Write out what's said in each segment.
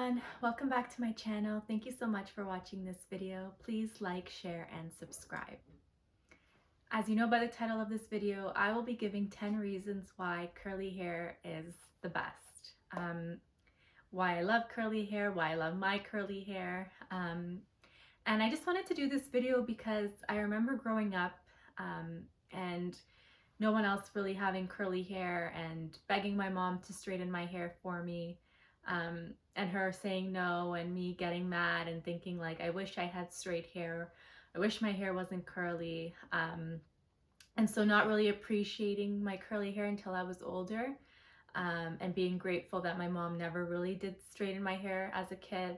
everyone, welcome back to my channel. Thank you so much for watching this video. Please like, share, and subscribe. As you know by the title of this video, I will be giving 10 reasons why curly hair is the best. Why I love curly hair, why I love my curly hair. And I just wanted to do this video because I remember growing up and no one else really having curly hair and begging my mom to straighten my hair for me. And her saying no and me getting mad and thinking like, I wish I had straight hair. I wish my hair wasn't curly. And so not really appreciating my curly hair until I was older, and being grateful that my mom never really did straighten my hair as a kid.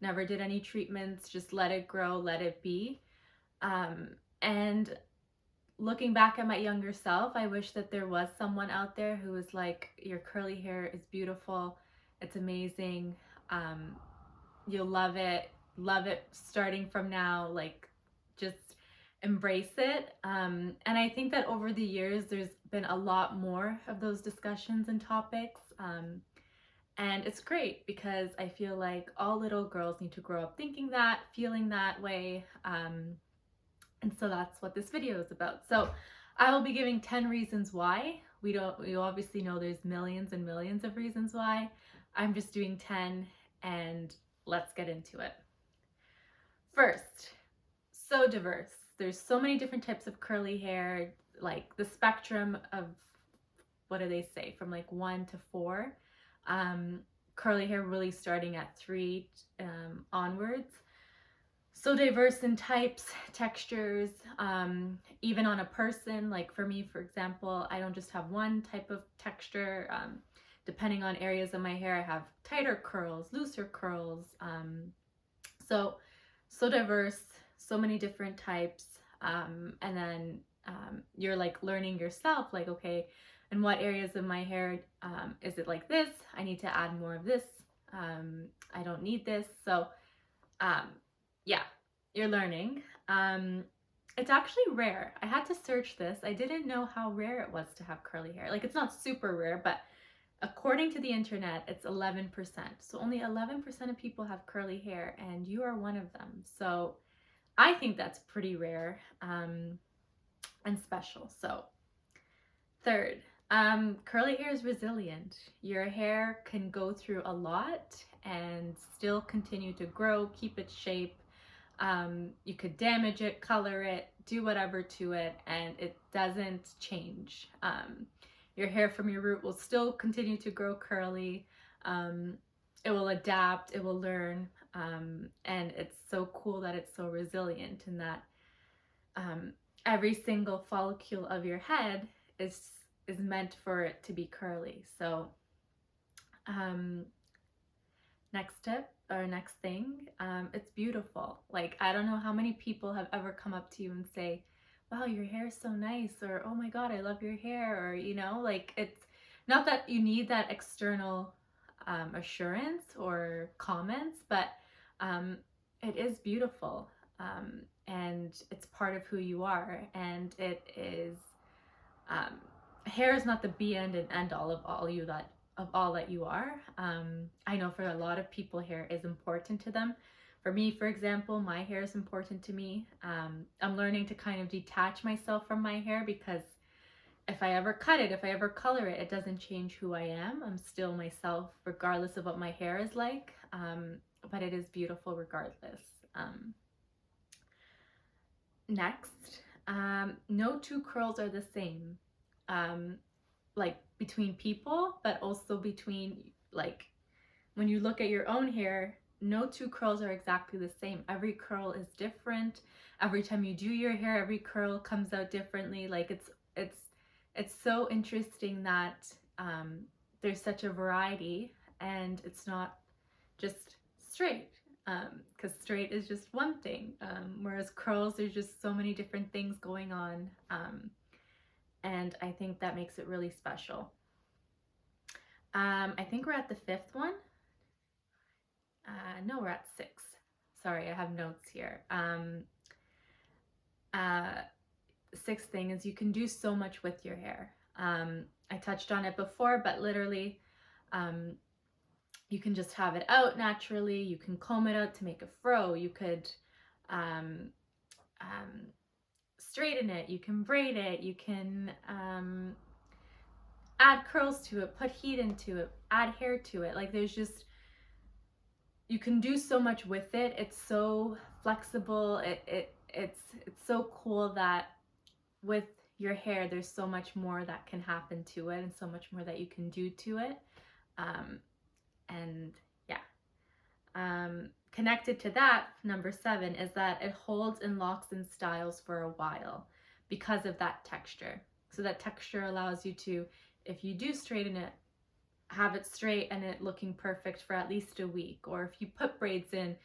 Never did any treatments, just let it grow, let it be. And looking back at my younger self, I wish that there was someone out there who was like, your curly hair is beautiful, it's amazing, you'll love it starting from now, like just embrace it. And I think that over the years there's been a lot more of those discussions and topics, and it's great because I feel like all little girls need to grow up thinking that, feeling that way. And so that's what this video is about. So I will be giving 10 reasons why. We obviously know there's millions and millions of reasons why. I'm just doing 10, and let's get into it. First, so diverse. There's so many different types of curly hair, like the spectrum of, what do they say, from like 1 to 4. Curly hair really starting at 3 onwards. So diverse in types, textures, even on a person. Like for me, for example, I don't just have one type of texture. Depending on areas of my hair, I have tighter curls, looser curls. So diverse, so many different types. And then you're like learning yourself, like, okay, in what areas of my hair is it like this? I need to add more of this. I don't need this. So yeah, you're learning. It's actually rare. I had to search this. I didn't know how rare it was to have curly hair. Like, it's not super rare, but according to the internet, it's 11%. So only 11% of people have curly hair, and you are one of them. So I think that's pretty rare, and special. So third, curly hair is resilient. Your hair can go through a lot and still continue to grow, keep its shape. You could damage it, color it, do whatever to it, and it doesn't change. Your hair from your root will still continue to grow curly. It will adapt, it will learn, and it's so cool that it's so resilient, and that every single follicle of your head is meant for it to be curly. So next tip, or next thing, it's beautiful. Like, I don't know how many people have ever come up to you and say, wow, your hair is so nice, or oh my god, I love your hair, or like, it's not that you need that external assurance or comments, but it is beautiful, and it's part of who you are, and it is, hair is not the be end and end all of all that you are. I know for a lot of people, hair is important to them. For me, for example, my hair is important to me. I'm learning to kind of detach myself from my hair, because if I ever cut it, if I ever color it, it doesn't change who I am. I'm still myself regardless of what my hair is like, but it is beautiful regardless. Next, no two curls are the same. Like between people, but also between, like, when you look at your own hair, no two curls are exactly the same. Every curl is different. Every time you do your hair, every curl comes out differently. Like, it's so interesting that there's such a variety, and it's not just straight, because straight is just one thing, whereas curls, there's just so many different things going on. And I think that makes it really special. I think we're at the 5th one. No, we're at 6. Sorry, I have notes here. 6th thing is you can do so much with your hair. I touched on it before, but literally, You can just have it out naturally. You can comb it out to make a fro. You could um, um, straighten it. You can braid it. You can add curls to it, put heat into it, add hair to it. Like there's just, you can do so much with it. It's so flexible. It's so cool that with your hair, there's so much more that can happen to it and so much more that you can do to it. And yeah. Connected to that, number 7 is that it holds and locks in styles for a while because of that texture. So that texture allows you to, if you do straighten it, have it straight and it looking perfect for at least a week. Or if you put braids in,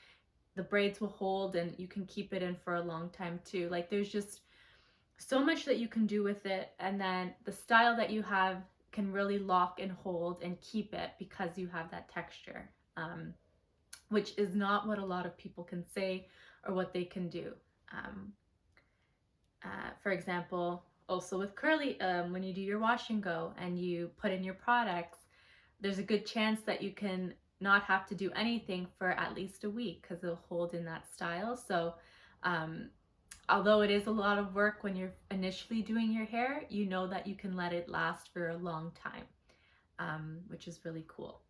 the braids will hold and you can keep it in for a long time too. Like there's just so much that you can do with it. And then the style that you have can really lock and hold and keep it because you have that texture. Which is not what a lot of people can say or what they can do. For example, also with curly, when you do your wash and go and you put in your products, there's a good chance that you can not have to do anything for at least a week because it'll hold in that style. So although it is a lot of work when you're initially doing your hair, you know that you can let it last for a long time, which is really cool.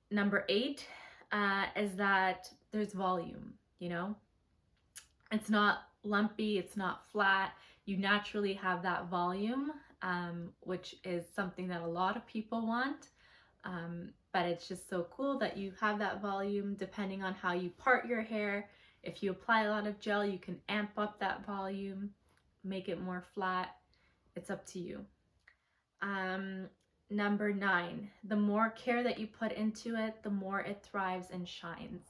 Number 8 is that there's volume, you know? It's not lumpy, it's not flat. You naturally have that volume, which is something that a lot of people want. But it's just so cool that you have that volume depending on how you part your hair. If you apply a lot of gel, you can amp up that volume, make it more flat. It's up to you. Number 9, the more care that you put into it, the more it thrives and shines,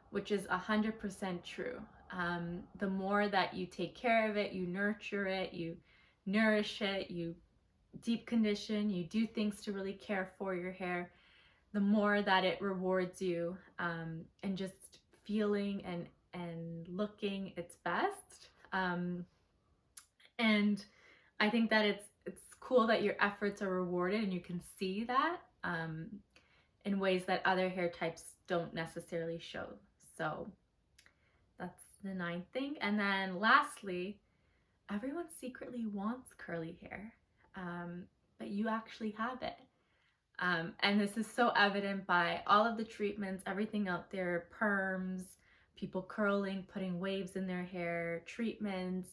which is 100% true. The more that you take care of it, you nurture it, you nourish it, you deep condition, you do things to really care for your hair, the more that it rewards you, and just feeling and looking its best. And I think that it's cool that your efforts are rewarded and you can see that in ways that other hair types don't necessarily show. So that's the 9th thing. And then lastly, everyone secretly wants curly hair, but you actually have it. And this is so evident by all of the treatments, everything out there, perms, people curling, putting waves in their hair, treatments,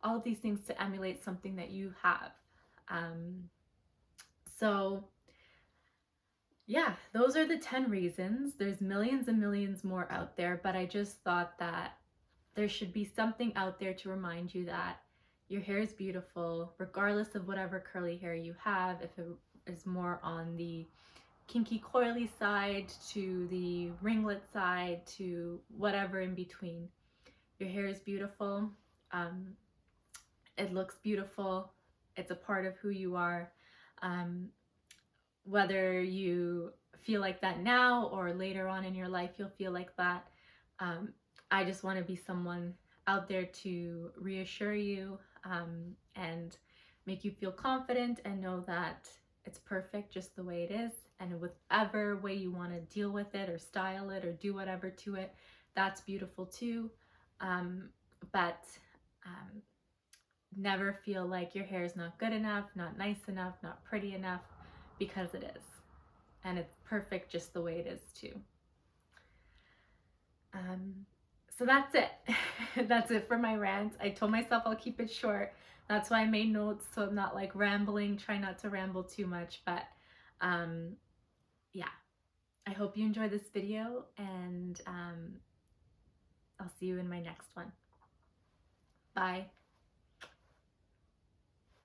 all of these things to emulate something that you have. So yeah, those are the 10 reasons. There's millions and millions more out there, but I just thought that there should be something out there to remind you that your hair is beautiful, regardless of whatever curly hair you have. If it is more on the kinky coily side to the ringlet side to whatever in between, your hair is beautiful. It looks beautiful. It's a part of who you are. Whether you feel like that now or later on in your life, you'll feel like that. I just want to be someone out there to reassure you and make you feel confident and know that it's perfect just the way it is. And whatever way you want to deal with it or style it or do whatever to it, that's beautiful too. But never feel like your hair is not good enough, not nice enough, not pretty enough, because it is. And it's perfect just the way it is too. So that's it. That's it for my rant. I told myself I'll keep it short. That's why I made notes so I'm not like rambling, try not to ramble too much. But yeah, I hope you enjoy this video and I'll see you in my next one. Bye.